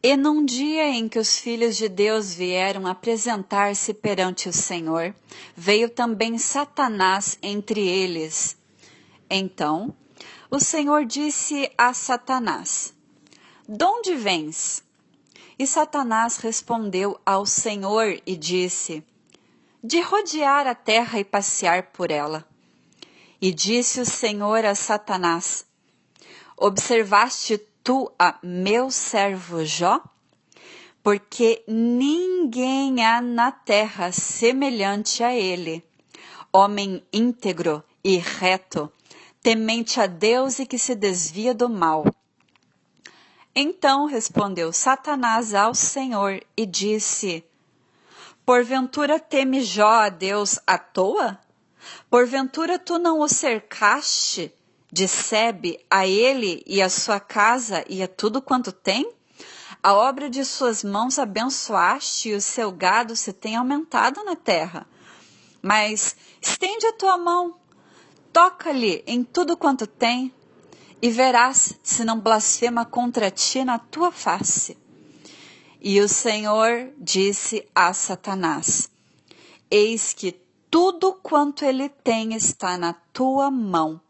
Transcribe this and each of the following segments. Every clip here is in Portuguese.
E num dia em que os filhos de Deus vieram apresentar-se perante o Senhor, veio também Satanás entre eles. Então, o Senhor disse a Satanás: "Donde vens?" E Satanás respondeu ao Senhor e disse: "De rodear a terra e passear por ela." E disse o Senhor a Satanás: "Observaste tu a meu servo Jó? Porque ninguém há na terra semelhante a ele, homem íntegro e reto, temente a Deus e que se desvia do mal." Então respondeu Satanás ao Senhor e disse: "Porventura teme Jó a Deus à toa? Porventura tu não o cercaste de sebe a ele e a sua casa e a tudo quanto tem? A obra de suas mãos abençoaste e o seu gado se tem aumentado na terra. Mas estende a tua mão, toca-lhe em tudo quanto tem, e verás se não blasfema contra ti na tua face." E o Senhor disse a Satanás: "Eis que tudo quanto ele tem está na tua mão.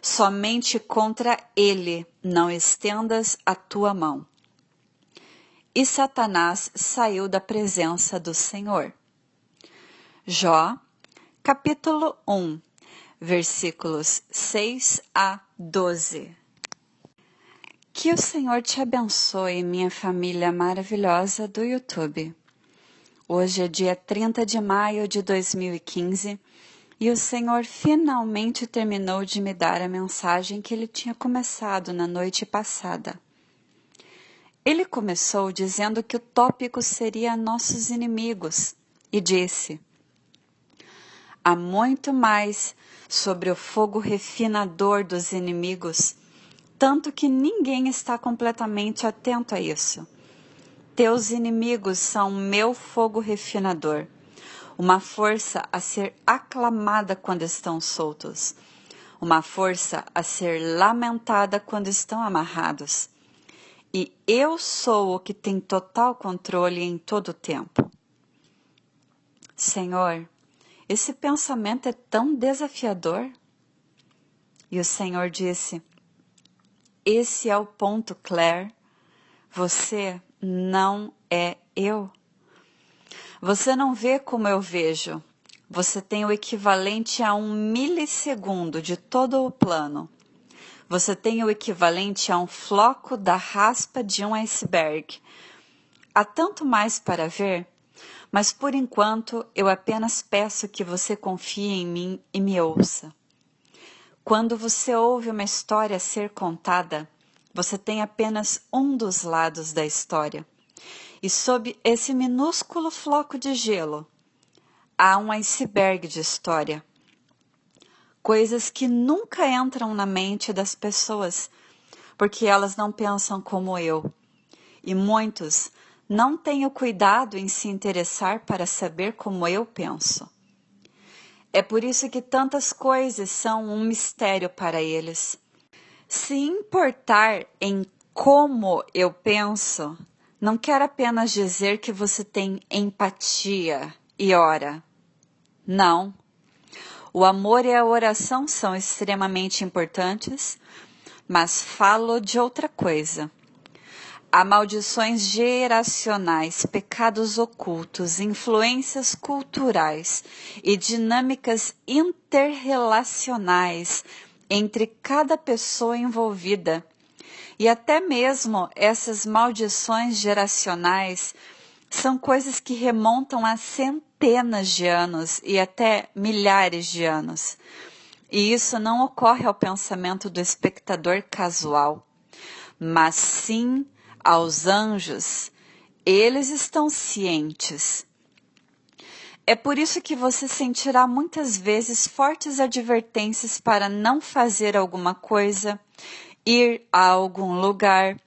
Somente contra ele não estendas a tua mão." E Satanás saiu da presença do Senhor. Jó, capítulo 1, versículos 6 a 12. Que o Senhor te abençoe, minha família maravilhosa do YouTube. Hoje é dia 30 de maio de 2015 e o Senhor finalmente terminou de me dar a mensagem que Ele tinha começado na noite passada. Ele começou dizendo que o tópico seria nossos inimigos e disse: "Há muito mais sobre o fogo refinador dos inimigos, tanto que ninguém está completamente atento a isso. Teus inimigos são meu fogo refinador, uma força a ser aclamada quando estão soltos, uma força a ser lamentada quando estão amarrados. E eu sou o que tem total controle em todo o tempo." Senhor, esse pensamento é tão desafiador. E o Senhor disse: "Esse é o ponto, Claire. Você não é eu. Você não vê como eu vejo. Você tem o equivalente a 1 milissegundo de todo o plano. Você tem o equivalente a um floco da raspa de um iceberg. Há tanto mais para ver, mas por enquanto eu apenas peço que você confie em mim e me ouça. Quando você ouve uma história ser contada, você tem apenas um dos lados da história. E sob esse minúsculo floco de gelo, há um iceberg de história. Coisas que nunca entram na mente das pessoas, porque elas não pensam como eu. E muitos não têm o cuidado em se interessar para saber como eu penso. É por isso que tantas coisas são um mistério para eles. Se importar em como eu penso, não quer apenas dizer que você tem empatia e ora. Não. O amor e a oração são extremamente importantes, mas falo de outra coisa. Há maldições geracionais, pecados ocultos, influências culturais e dinâmicas interrelacionais entre cada pessoa envolvida. E até mesmo essas maldições geracionais são coisas que remontam a centenas de anos e até milhares de anos. E isso não ocorre ao pensamento do espectador casual, mas sim aos anjos. Eles estão cientes. É por isso que você sentirá muitas vezes fortes advertências para não fazer alguma coisa, ir a algum lugar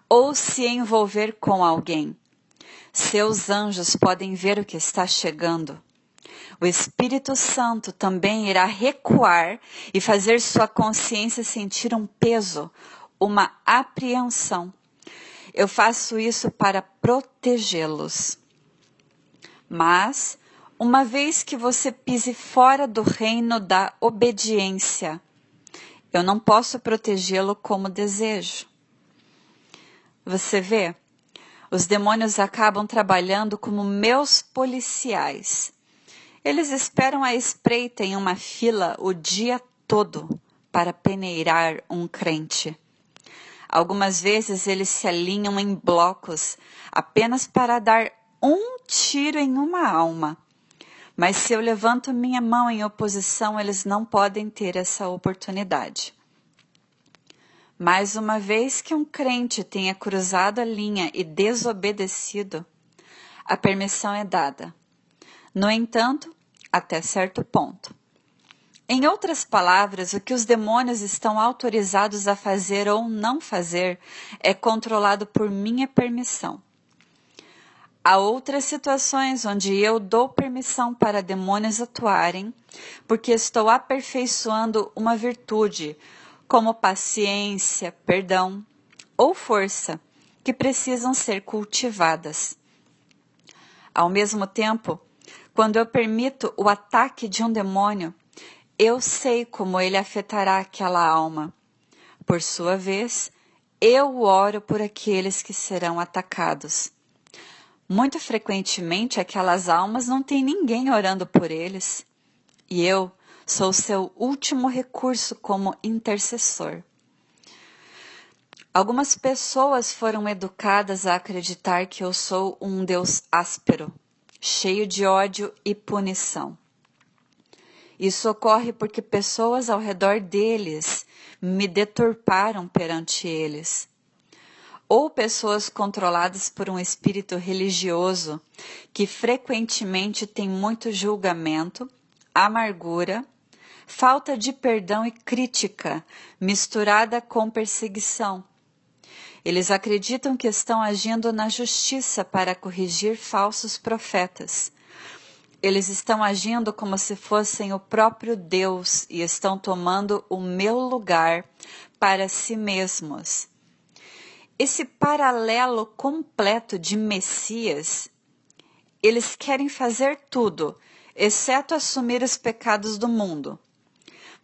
ou se envolver com alguém. Seus anjos podem ver o que está chegando. O Espírito Santo também irá recuar e fazer sua consciência sentir um peso, uma apreensão. Eu faço isso para protegê-los. Mas, uma vez que você pise fora do reino da obediência, eu não posso protegê-lo como desejo. Você vê? Os demônios acabam trabalhando como meus policiais. Eles esperam à espreita em uma fila o dia todo para peneirar um crente. Algumas vezes eles se alinham em blocos apenas para dar um tiro em uma alma. Mas se eu levanto minha mão em oposição, eles não podem ter essa oportunidade. Mas uma vez que um crente tenha cruzado a linha e desobedecido, a permissão é dada. No entanto, até certo ponto. Em outras palavras, o que os demônios estão autorizados a fazer ou não fazer é controlado por minha permissão. Há outras situações onde eu dou permissão para demônios atuarem, porque estou aperfeiçoando uma virtude, como paciência, perdão ou força, que precisam ser cultivadas. Ao mesmo tempo, quando eu permito o ataque de um demônio, eu sei como ele afetará aquela alma. Por sua vez, eu oro por aqueles que serão atacados. Muito frequentemente, aquelas almas não têm ninguém orando por eles. E eu sou seu último recurso como intercessor. Algumas pessoas foram educadas a acreditar que eu sou um Deus áspero, cheio de ódio e punição. Isso ocorre porque pessoas ao redor deles me deturparam perante eles. Ou pessoas controladas por um espírito religioso que frequentemente tem muito julgamento, amargura, falta de perdão e crítica, misturada com perseguição. Eles acreditam que estão agindo na justiça para corrigir falsos profetas. Eles estão agindo como se fossem o próprio Deus e estão tomando o meu lugar para si mesmos. Esse paralelo completo de Messias, eles querem fazer tudo, exceto assumir os pecados do mundo,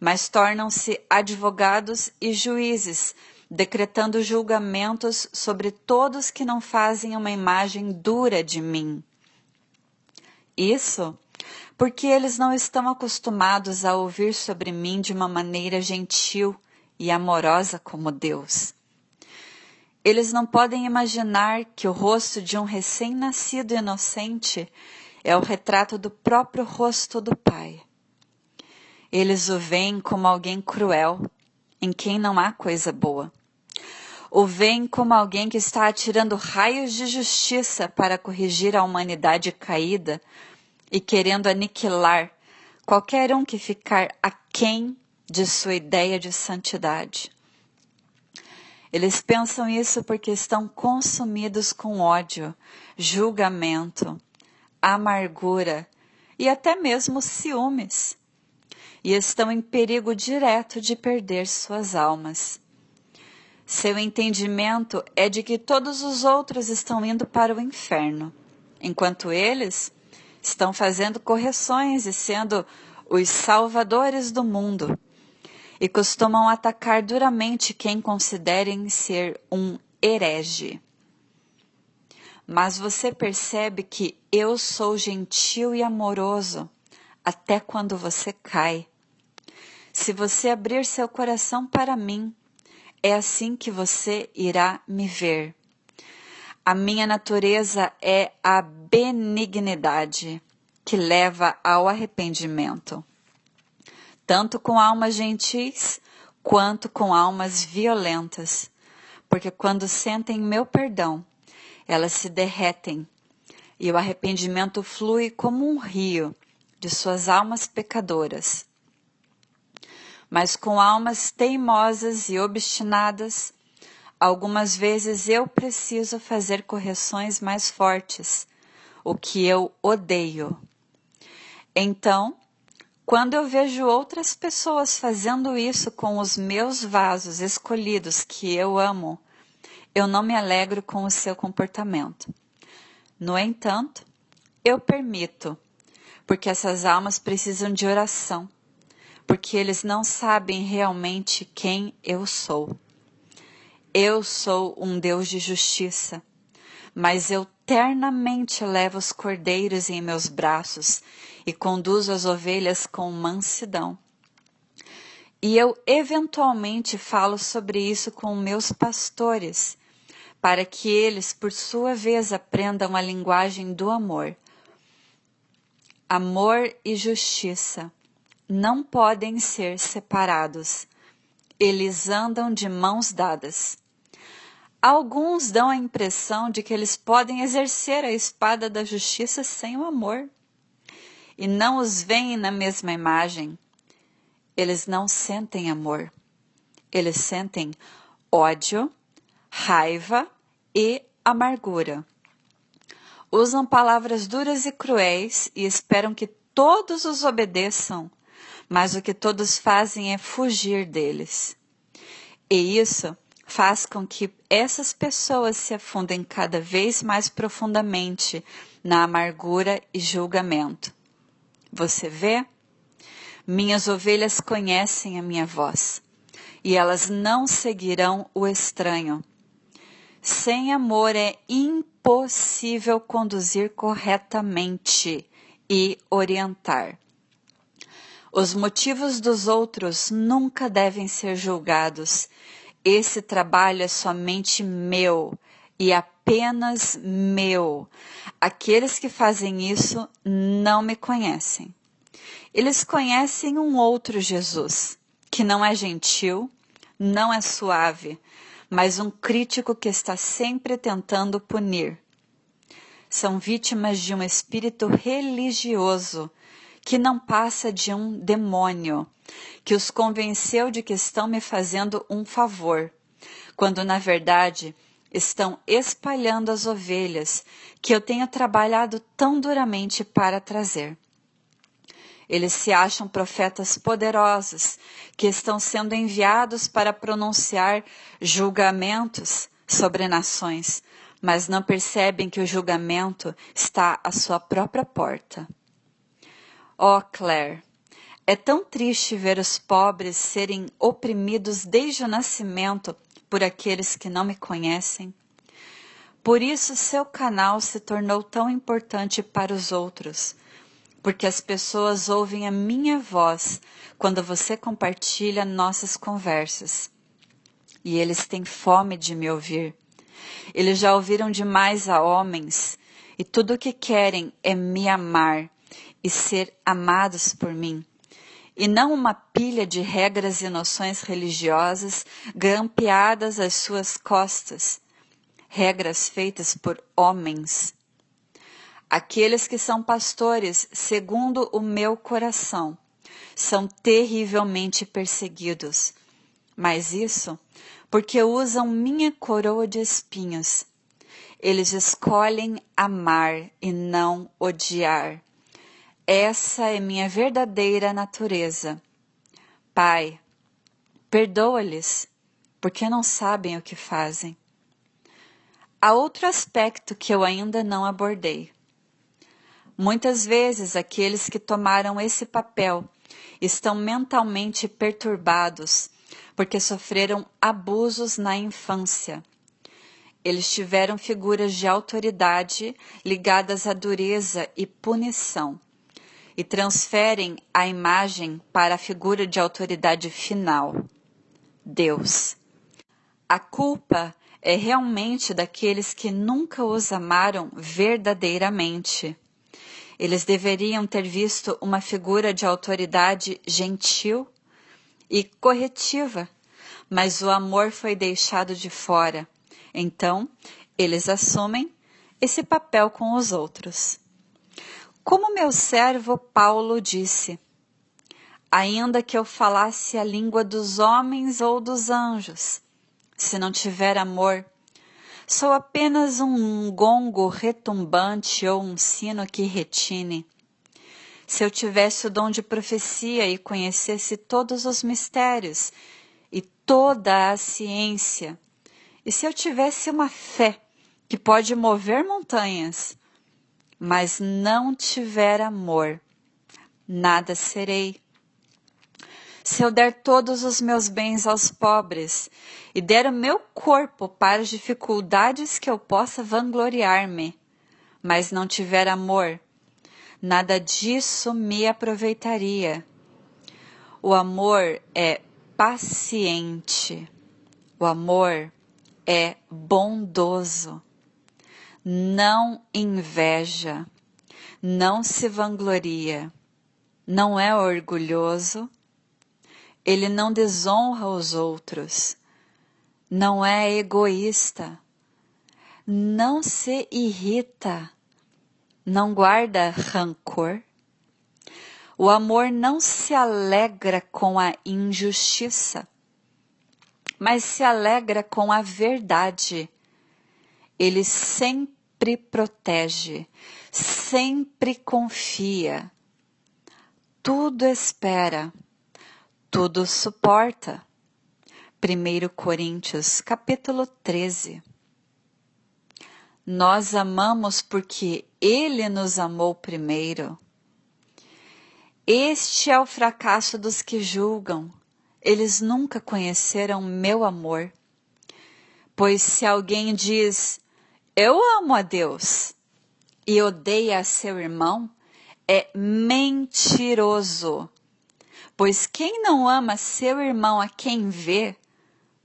mas tornam-se advogados e juízes, decretando julgamentos sobre todos que não fazem uma imagem dura de mim. Isso porque eles não estão acostumados a ouvir sobre mim de uma maneira gentil e amorosa como Deus. Eles não podem imaginar que o rosto de um recém-nascido inocente é o retrato do próprio rosto do Pai. Eles o veem como alguém cruel, em quem não há coisa boa. O veem como alguém que está atirando raios de justiça para corrigir a humanidade caída e querendo aniquilar qualquer um que ficar aquém de sua ideia de santidade. Eles pensam isso porque estão consumidos com ódio, julgamento, amargura e até mesmo ciúmes. E estão em perigo direto de perder suas almas. Seu entendimento é de que todos os outros estão indo para o inferno, enquanto eles estão fazendo correções e sendo os salvadores do mundo, e costumam atacar duramente quem considerem ser um herege. Mas você percebe que eu sou gentil e amoroso até quando você cai. Se você abrir seu coração para mim, é assim que você irá me ver. A minha natureza é a benignidade, que leva ao arrependimento, tanto com almas gentis quanto com almas violentas, porque quando sentem meu perdão, elas se derretem e o arrependimento flui como um rio de suas almas pecadoras. Mas com almas teimosas e obstinadas, algumas vezes eu preciso fazer correções mais fortes, o que eu odeio. Então, quando eu vejo outras pessoas fazendo isso com os meus vasos escolhidos que eu amo, eu não me alegro com o seu comportamento. No entanto, eu permito, porque essas almas precisam de oração, porque eles não sabem realmente quem eu sou. Eu sou um Deus de justiça, mas eu ternamente levo os cordeiros em meus braços e conduzo as ovelhas com mansidão. E eu eventualmente falo sobre isso com meus pastores, para que eles, por sua vez, aprendam a linguagem do amor. Amor e justiça não podem ser separados. Eles andam de mãos dadas. Alguns dão a impressão de que eles podem exercer a espada da justiça sem o amor. E não os veem na mesma imagem. Eles não sentem amor. Eles sentem ódio, raiva e amargura. Usam palavras duras e cruéis e esperam que todos os obedeçam, mas o que todos fazem é fugir deles. E isso faz com que essas pessoas se afundem cada vez mais profundamente na amargura e julgamento. Você vê? Minhas ovelhas conhecem a minha voz, e elas não seguirão o estranho. Sem amor é impossível conduzir corretamente e orientar. Os motivos dos outros nunca devem ser julgados. Esse trabalho é somente meu e apenas meu. Aqueles que fazem isso não me conhecem. Eles conhecem um outro Jesus, que não é gentil, não é suave, mas um crítico que está sempre tentando punir. São vítimas de um espírito religioso, que não passa de um demônio, que os convenceu de que estão me fazendo um favor, quando na verdade estão espalhando as ovelhas que eu tenho trabalhado tão duramente para trazer. Eles se acham profetas poderosos, que estão sendo enviados para pronunciar julgamentos sobre nações, mas não percebem que o julgamento está à sua própria porta. Oh, Claire, é tão triste ver os pobres serem oprimidos desde o nascimento por aqueles que não me conhecem. Por isso seu canal se tornou tão importante para os outros, porque as pessoas ouvem a minha voz quando você compartilha nossas conversas. E eles têm fome de me ouvir. Eles já ouviram demais a homens, e tudo o que querem é me amar e ser amados por mim, e não uma pilha de regras e noções religiosas grampeadas às suas costas, regras feitas por homens. Aqueles que são pastores, segundo o meu coração, são terrivelmente perseguidos, mas isso porque usam minha coroa de espinhos. Eles escolhem amar e não odiar. Essa é minha verdadeira natureza. Pai, perdoa-lhes, porque não sabem o que fazem. Há outro aspecto que eu ainda não abordei. Muitas vezes aqueles que tomaram esse papel estão mentalmente perturbados porque sofreram abusos na infância. Eles tiveram figuras de autoridade ligadas à dureza e punição e transferem a imagem para a figura de autoridade final, Deus. A culpa é realmente daqueles que nunca os amaram verdadeiramente. Eles deveriam ter visto uma figura de autoridade gentil e corretiva, mas o amor foi deixado de fora. Então, eles assumem esse papel com os outros. Como meu servo Paulo disse, ainda que eu falasse a língua dos homens ou dos anjos, se não tiver amor, sou apenas um gongo retumbante ou um sino que retine. Se eu tivesse o dom de profecia e conhecesse todos os mistérios e toda a ciência, E se eu tivesse uma fé que pode mover montanhas, mas não tiver amor, nada serei. Se eu der todos os meus bens aos pobres e der o meu corpo para as dificuldades que eu possa vangloriar-me, mas não tiver amor, nada disso me aproveitaria. O amor é paciente. O amor é bondoso. Não inveja. Não se vangloria. Não é orgulhoso. Ele não desonra os outros. Não é egoísta. Não se irrita. Não guarda rancor. O amor não se alegra com a injustiça, mas se alegra com a verdade. Ele sempre protege, sempre confia, tudo espera, tudo suporta. 1 Coríntios, capítulo 13. Nós amamos porque Ele nos amou primeiro. Este é o fracasso dos que julgam. Eles nunca conheceram meu amor. Pois se alguém diz, eu amo a Deus, e odeia a seu irmão, é mentiroso. Pois quem não ama seu irmão a quem vê,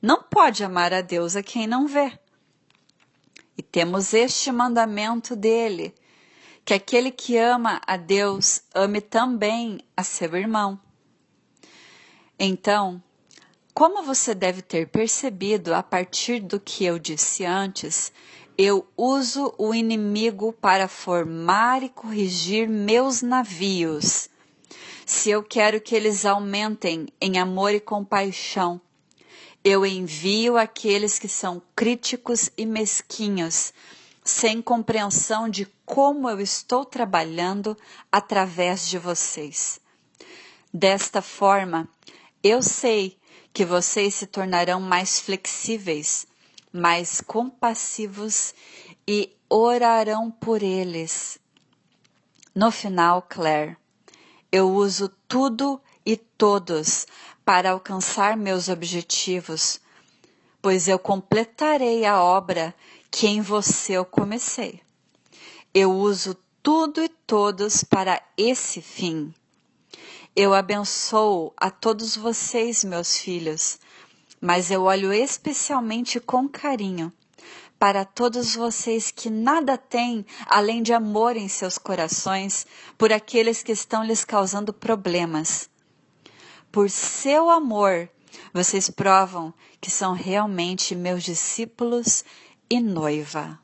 não pode amar a Deus a quem não vê. E temos este mandamento dele, que aquele que ama a Deus ame também a seu irmão. Então, como você deve ter percebido a partir do que eu disse antes, eu uso o inimigo para formar e corrigir meus navios. Se eu quero que eles aumentem em amor e compaixão, eu envio aqueles que são críticos e mesquinhos, sem compreensão de como eu estou trabalhando através de vocês. Desta forma, eu sei que vocês se tornarão mais flexíveis, mais compassivos e orarão por eles. No final, Claire, eu uso tudo e todos para alcançar meus objetivos, pois eu completarei a obra que em você eu comecei. Eu uso tudo e todos para esse fim. Eu abençoo a todos vocês, meus filhos, mas eu olho especialmente com carinho para todos vocês que nada têm além de amor em seus corações por aqueles que estão lhes causando problemas. Por seu amor, vocês provam que são realmente meus discípulos e noiva.